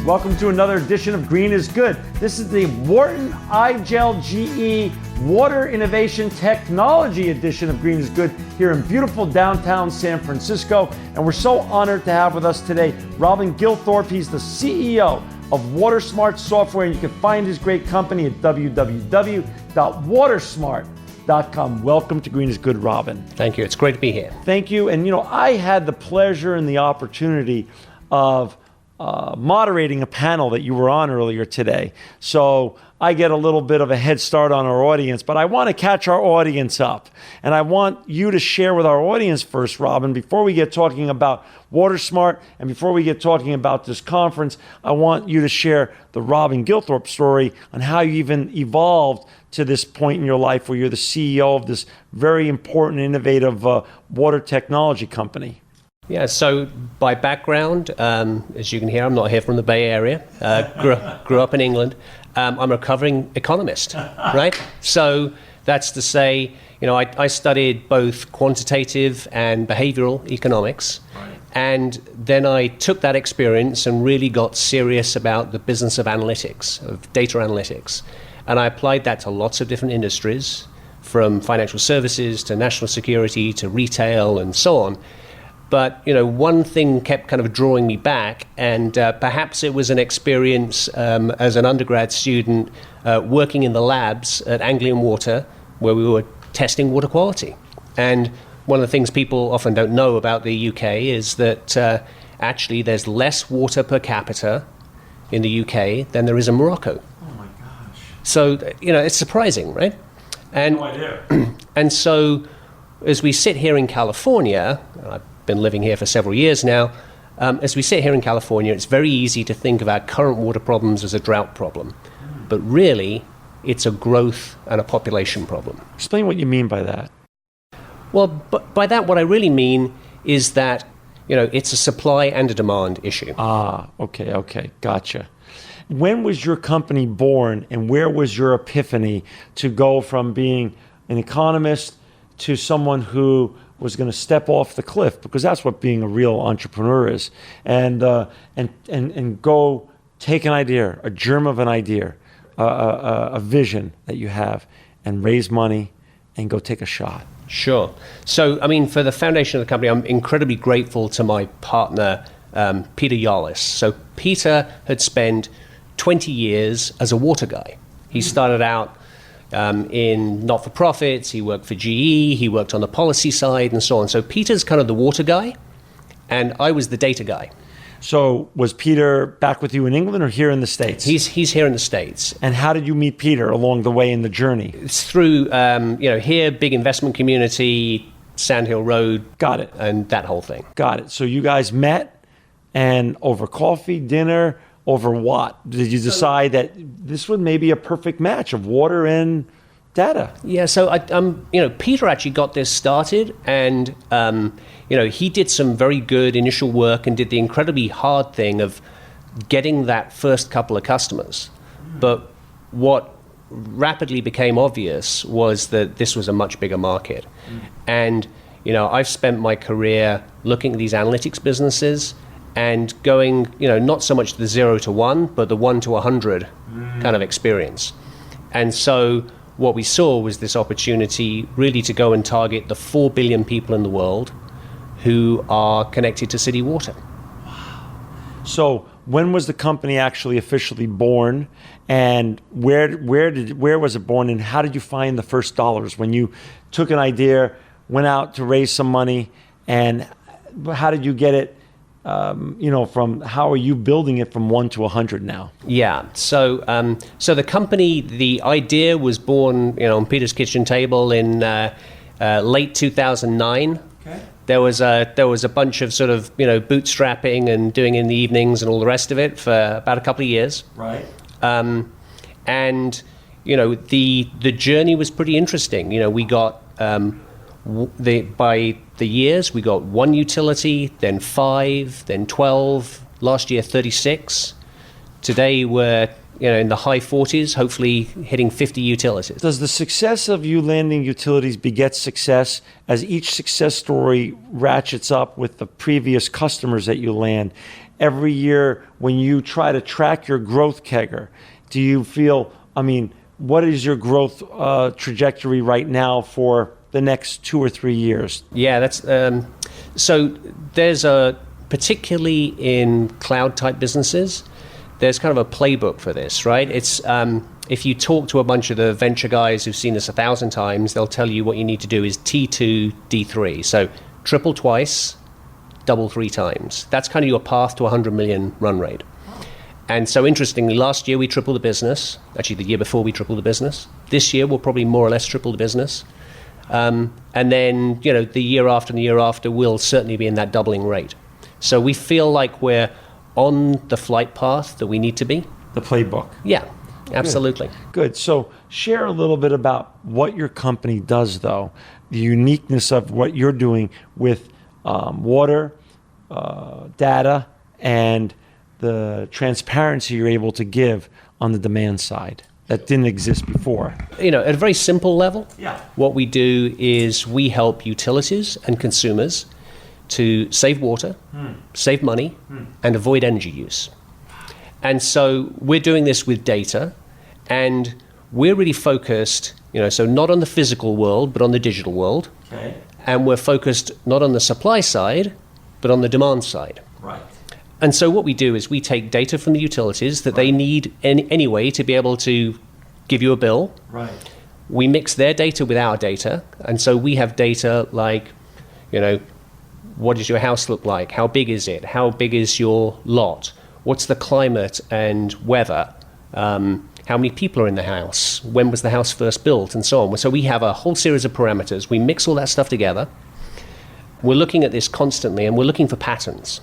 Welcome to another edition of Green is Good. This is the Wharton iGel GE Water Innovation Technology edition of Green is Good here in beautiful downtown San Francisco. And we're so honored to have with us today Robin Githrope. He's the CEO of WaterSmart Software, and you can find his great company at www.watersmart.com. Welcome to Green is Good, Robin. Thank you. It's great to be here. Thank you. And I had the pleasure and the opportunity of moderating a panel that you were on earlier today. So I get a little bit of a head start on our audience, but I want to catch our audience up. And I want you to share with our audience first, Robin, before we get talking about WaterSmart and before we get talking about this conference, I want you to share the Robin Githrope story on how you even evolved to this point in your life where you're the CEO of this very important, innovative water technology company. Yeah, so by background, as you can hear, I'm not here from the Bay Area. Grew up in England. I'm a recovering economist, right? So that's to say, I studied both quantitative and behavioral economics. Right. And then I took that experience and really got serious about the business of analytics, of data analytics. And I applied that to lots of different industries, from financial services to national security to retail and so on. But, one thing kept kind of drawing me back, and perhaps it was an experience as an undergrad student working in the labs at Anglian Water, where we were testing water quality. And one of the things people often don't know about the UK is that actually there's less water per capita in the UK than there is in Morocco. Oh my gosh. So, it's surprising, right? And, no idea. And so as we sit here in California, I've been living here for several years now, as we sit here in California, it's very easy to think of our current water problems as a drought problem. But really, it's a growth and a population problem. Explain what you mean by that. Well, by that, what I really mean is that, it's a supply and a demand issue. Okay, gotcha. When was your company born, and where was your epiphany to go from being an economist to someone who was going to step off the cliff, because that's what being a real entrepreneur is, and go take an idea, a germ of an idea, a vision that you have, and raise money and go take a shot? Sure. So, for the foundation of the company, I'm incredibly grateful to my partner, Peter Yallis. So Peter had spent 20 years as a water guy. He started out in not-for-profits, he worked for GE, he worked on the policy side and so on. So Peter's kind of the water guy, and I was the data guy. So was Peter back with you in England or here in the States? He's here in the States. And how did you meet Peter along the way in the journey? It's through, here, big investment community, Sand Hill Road. Got it. And that whole thing. Got it. So you guys met, and over coffee, dinner, over what? Did you decide that this would maybe a perfect match of water and data? Yeah, so Peter actually got this started, and he did some very good initial work and did the incredibly hard thing of getting that first couple of customers. But what rapidly became obvious was that this was a much bigger market. And I've spent my career looking at these analytics businesses and going, not so much the 0 to 1, but the 1 to 100 kind of experience. And so what we saw was this opportunity really to go and target the 4 billion people in the world who are connected to city water. Wow. So when was the company actually officially born, and where was it born, and how did you find the first dollars when you took an idea, went out to raise some money, and how did you get it? From how are you building it from 1 to 100 now? Yeah. So the company, the idea was born, on Peter's kitchen table in late 2009. Okay. There was a bunch of sort of, bootstrapping and doing in the evenings and all the rest of it for about a couple of years. Right. And the journey was pretty interesting. We got by the years, we got 1 utility, then 5, then 12, last year 36. Today we're in the high 40s, hopefully hitting 50 utilities. Does the success of you landing utilities beget success as each success story ratchets up with the previous customers that you land? every year when you try to track your growth kegger, do you feel, I mean, what is your growth trajectory right now for the next 2 or 3 years? Yeah, that's so there's particularly in cloud type businesses, there's kind of a playbook for this, right? It's if you talk to a bunch of the venture guys who've seen this 1,000 times, they'll tell you what you need to do is T2, D3. So triple twice, double 3 times. That's kind of your path to 100 million run rate. And so interestingly, last year we tripled the business. Actually, the year before we tripled the business. This year we'll probably more or less triple the business. And then, the year after and the year after will certainly be in that doubling rate. So we feel like we're on the flight path that we need to be. The playbook. Yeah, absolutely. Good. So share a little bit about what your company does, though, the uniqueness of what you're doing with water, data, and the transparency you're able to give on the demand side that didn't exist before. At a very simple level, Yeah. what we do is we help utilities and consumers to save water, save money, and avoid energy use. And so we're doing this with data, and we're really focused, so not on the physical world, but on the digital world. Okay. And we're focused not on the supply side, but on the demand side. Right. And so what we do is we take data from the utilities that they need anyway to be able to give you a bill. Right. We mix their data with our data. And so we have data like, what does your house look like? How big is it? How big is your lot? What's the climate and weather? How many people are in the house? When was the house first built? And so on. So we have a whole series of parameters. We mix all that stuff together. We're looking at this constantly, and we're looking for patterns.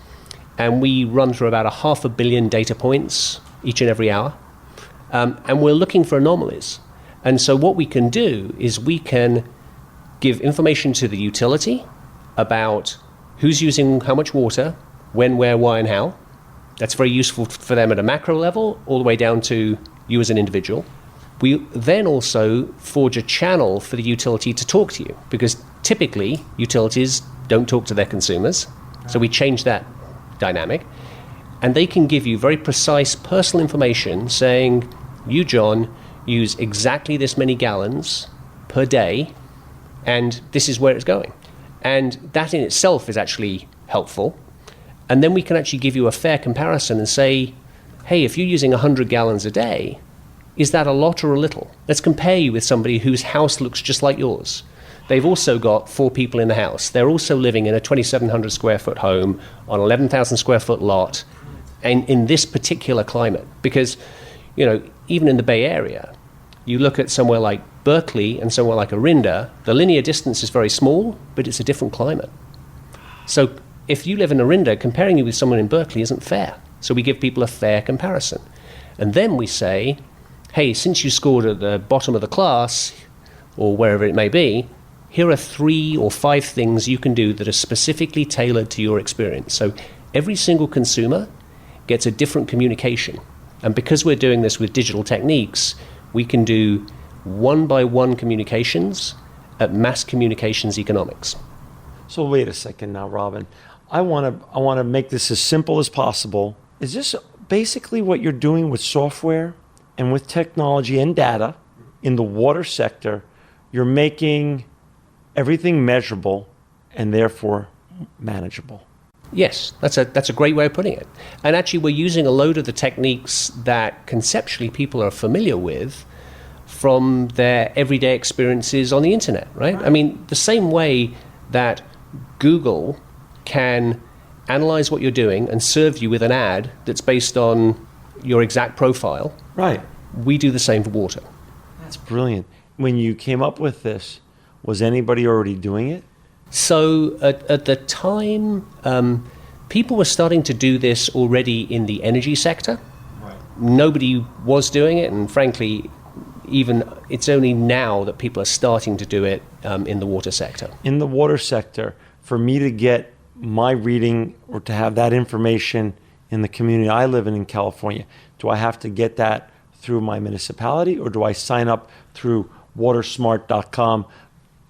And we run through about 500 million data points each and every hour. And we're looking for anomalies. And so what we can do is we can give information to the utility about who's using how much water, when, where, why, and how. That's very useful for them at a macro level, all the way down to you as an individual. We then also forge a channel for the utility to talk to you, because typically utilities don't talk to their consumers. So we change that dynamic. And they can give you very precise personal information saying, you, John, use exactly this many gallons per day, and this is where it's going. And that in itself is actually helpful. And then we can actually give you a fair comparison and say, hey, if you're using 100 gallons a day, is that a lot or a little? Let's compare you with somebody whose house looks just like yours. They've also got 4 people in the house. They're also living in a 2,700 square foot home on 11,000 square foot lot, and in this particular climate. Because, even in the Bay Area, you look at somewhere like Berkeley and somewhere like Orinda, the linear distance is very small, but it's a different climate. So if you live in Orinda, comparing you with someone in Berkeley isn't fair. So we give people a fair comparison. And then we say, hey, since you scored at the bottom of the class, or wherever it may be, here are 3 or 5 things you can do that are specifically tailored to your experience. So every single consumer gets a different communication. And because we're doing this with digital techniques, we can do one-by-one communications at mass communications economics. So wait a second now, Robin. I want to make this as simple as possible. Is this basically what you're doing with software and with technology and data in the water sector? You're making everything measurable and therefore manageable. Yes, that's a great way of putting it. And actually, we're using a load of the techniques that conceptually people are familiar with from their everyday experiences on the internet, right? I mean, the same way that Google can analyze what you're doing and serve you with an ad that's based on your exact profile. Right. We do the same for water. That's brilliant. When you came up with this, was anybody already doing it? So at the time, people were starting to do this already in the energy sector. Right. Nobody was doing it, and frankly, even it's only now that people are starting to do it in the water sector. In the water sector, for me to get my reading or to have that information in the community I live in California, do I have to get that through my municipality, or do I sign up through WaterSmart.com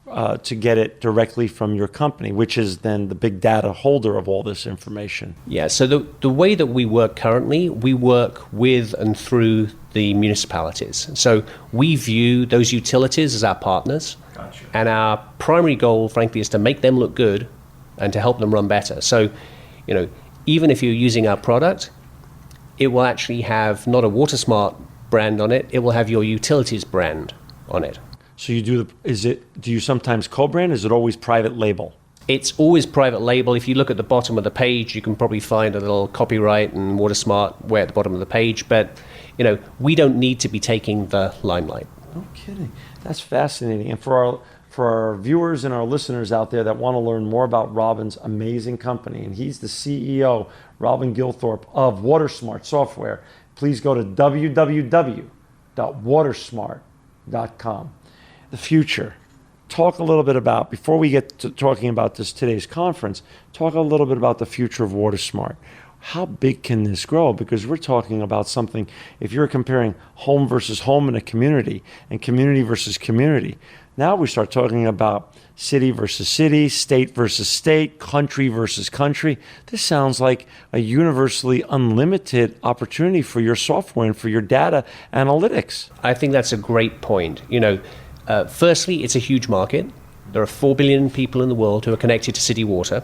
to get it directly from your company, which is then the big data holder of all this information. Yeah, so the way that we work currently, we work with and through the municipalities. So we view those utilities as our partners. Gotcha. And our primary goal, frankly, is to make them look good and to help them run better. So, even if you're using our product, it will actually have not a WaterSmart brand on it, it will have your utilities brand on it. So you do do you sometimes co-brand? Is it always private label? It's always private label. If you look at the bottom of the page, you can probably find a little copyright and WaterSmart way at the bottom of the page. But, we don't need to be taking the limelight. No kidding. That's fascinating. And for our viewers and our listeners out there that want to learn more about Robin's amazing company, and he's the CEO, Robin Githrope, of WaterSmart Software, please go to www.watersmart.com. The future. Talk a little bit about, before we get to talking about today's conference, talk a little bit about the future of WaterSmart. How big can this grow? Because we're talking about something, if you're comparing home versus home in a community and community versus community, now we start talking about city versus city, state versus state, country versus country. This sounds like a universally unlimited opportunity for your software and for your data analytics. I think that's a great point. Firstly, it's a huge market. There are 4 billion people in the world who are connected to city water,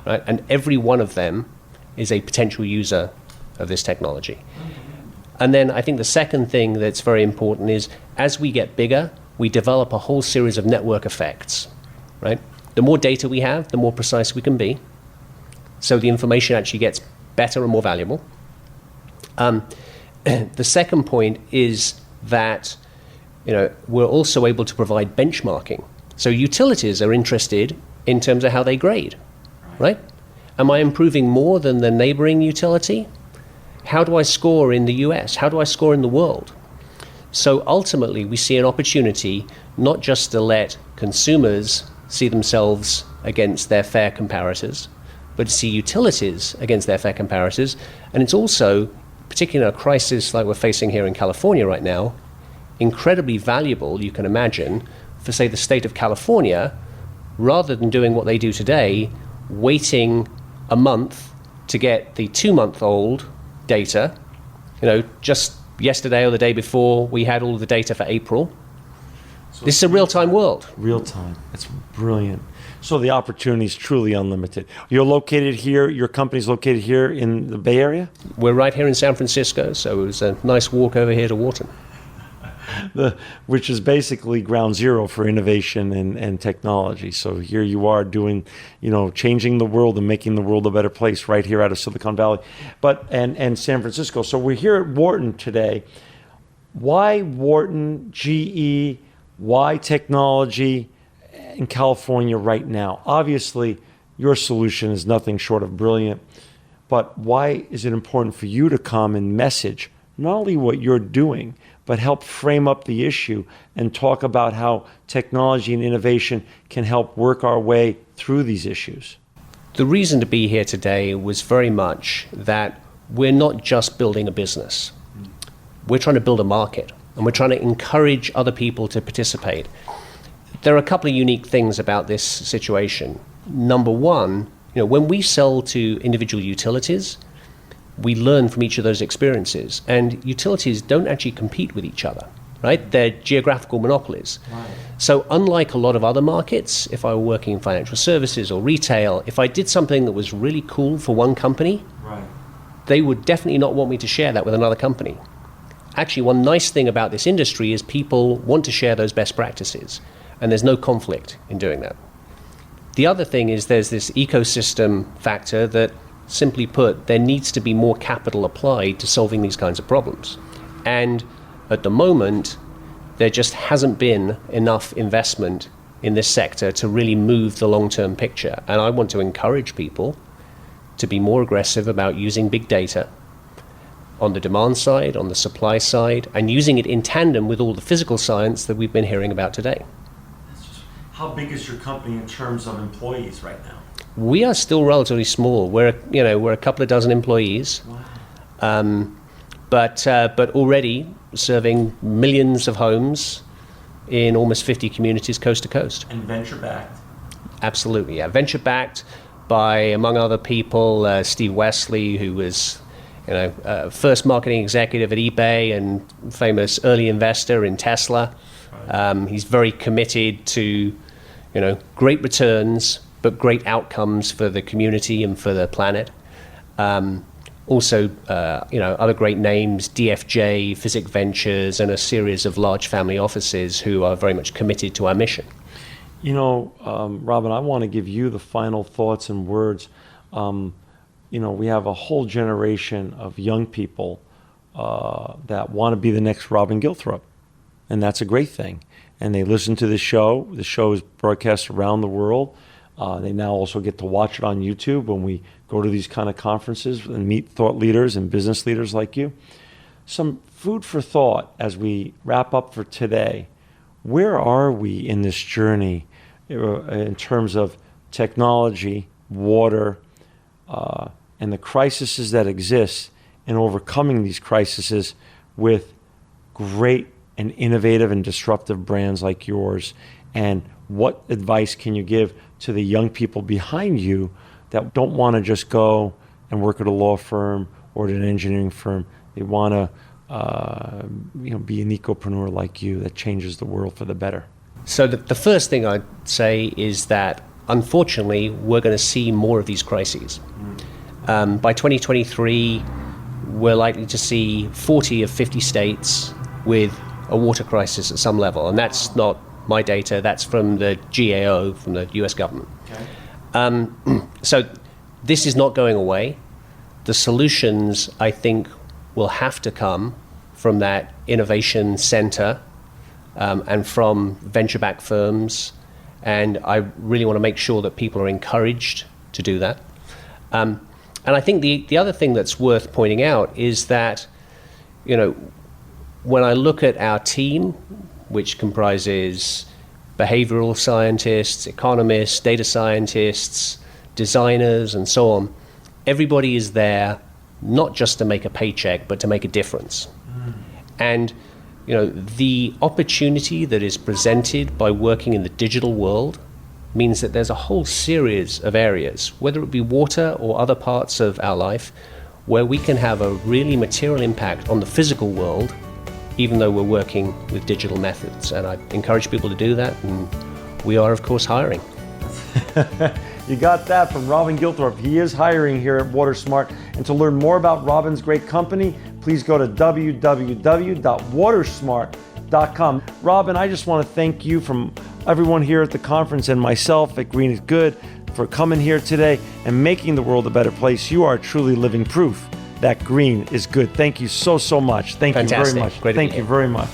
right? And every one of them is a potential user of this technology. And then I think the second thing that's very important is as we get bigger, we develop a whole series of network effects, right? The more data we have, the more precise we can be. So the information actually gets better and more valuable. The second point is that we're also able to provide benchmarking. So utilities are interested in terms of how they grade, right? Am I improving more than the neighboring utility? How do I score in the US? How do I score in the world? So ultimately, we see an opportunity not just to let consumers see themselves against their fair comparators, but to see utilities against their fair comparators. And it's also, particularly in a crisis like we're facing here in California right now, incredibly valuable, you can imagine, for, say, the state of California, rather than doing what they do today, waiting a month to get the 2-month-old data. Just yesterday or the day before, we had all of the data for April. So this is a real-time world. Real time. It's brilliant. So the opportunity is truly unlimited. You're located here, your company's located here in the Bay Area? We're right here in San Francisco, so it was a nice walk over here to Wharton. Which is basically ground zero for innovation and technology. So here you are doing, changing the world and making the world a better place right here out of Silicon Valley, and San Francisco. So we're here at Wharton today. Why Wharton, GE, why technology in California right now? Obviously, your solution is nothing short of brilliant, but why is it important for you to come and message not only what you're doing, but help frame up the issue and talk about how technology and innovation can help work our way through these issues? The reason to be here today was very much that we're not just building a business. We're trying to build a market, and we're trying to encourage other people to participate. There are a couple of unique things about this situation. Number one, when we sell to individual utilities, we learn from each of those experiences. And utilities don't actually compete with each other, right? They're geographical monopolies. Right. So unlike a lot of other markets, if I were working in financial services or retail, if I did something that was really cool for one company, right, they would definitely not want me to share that with another company. Actually, one nice thing about this industry is people want to share those best practices, and there's no conflict in doing that. The other thing is there's this ecosystem factor that, simply put, there needs to be more capital applied to solving these kinds of problems. And at the moment, there just hasn't been enough investment in this sector to really move the long-term picture. And I want to encourage people to be more aggressive about using big data on the demand side, on the supply side, and using it in tandem with all the physical science that we've been hearing about today. How big is your company in terms of employees right now? We are still relatively small. We're a couple of dozen employees, wow. But already serving millions of homes in almost 50 communities coast to coast. And venture-backed. Absolutely, yeah. Venture-backed by, among other people, Steve Wesley, who was first marketing executive at eBay and famous early investor in Tesla. He's very committed to, great returns, but great outcomes for the community and for the planet. Also, other great names, DFJ, Physic Ventures, and a series of large family offices who are very much committed to our mission. Robin, I want to give you the final thoughts and words. We have a whole generation of young people that want to be the next Robin Githrope, and that's a great thing. And they listen to the show. The show is broadcast around the world. They now also get to watch it on YouTube when we go to these kind of conferences and meet thought leaders and business leaders like you. Some food for thought as we wrap up for today. Where are we in this journey in terms of technology, water, and the crises that exist, and overcoming these crises with great and innovative and disruptive brands like yours? And what advice can you give to the young people behind you that don't want to just go and work at a law firm or at an engineering firm? They want to be an ecopreneur like you that changes the world for the better. So the first thing I'd say is that, unfortunately, we're going to see more of these crises. By 2023, we're likely to see 40 of 50 states with a water crisis at some level. And that's not my data, that's from the GAO, from the US government. Okay. So this is not going away. The solutions, I think, will have to come from that innovation center and from venture-backed firms. And I really want to make sure that people are encouraged to do that. And I think the other thing that's worth pointing out is that, when I look at our team, which comprises behavioral scientists, economists, data scientists, designers, and so on, everybody is there not just to make a paycheck, but to make a difference. And the opportunity that is presented by working in the digital world means that there's a whole series of areas, whether it be water or other parts of our life, where we can have a really material impact on the physical world, even though we're working with digital methods. And I encourage people to do that, and we are, of course, hiring. You got that from Robin Githrope. He is hiring here at WaterSmart. And to learn more about Robin's great company, please go to www.watersmart.com. Robin, I just want to thank you from everyone here at the conference and myself at GreenIsGood for coming here today and making the world a better place. You are truly living proof that green is good. Thank you so much. Thank Fantastic. you very much. Great to be Thank here. you very much.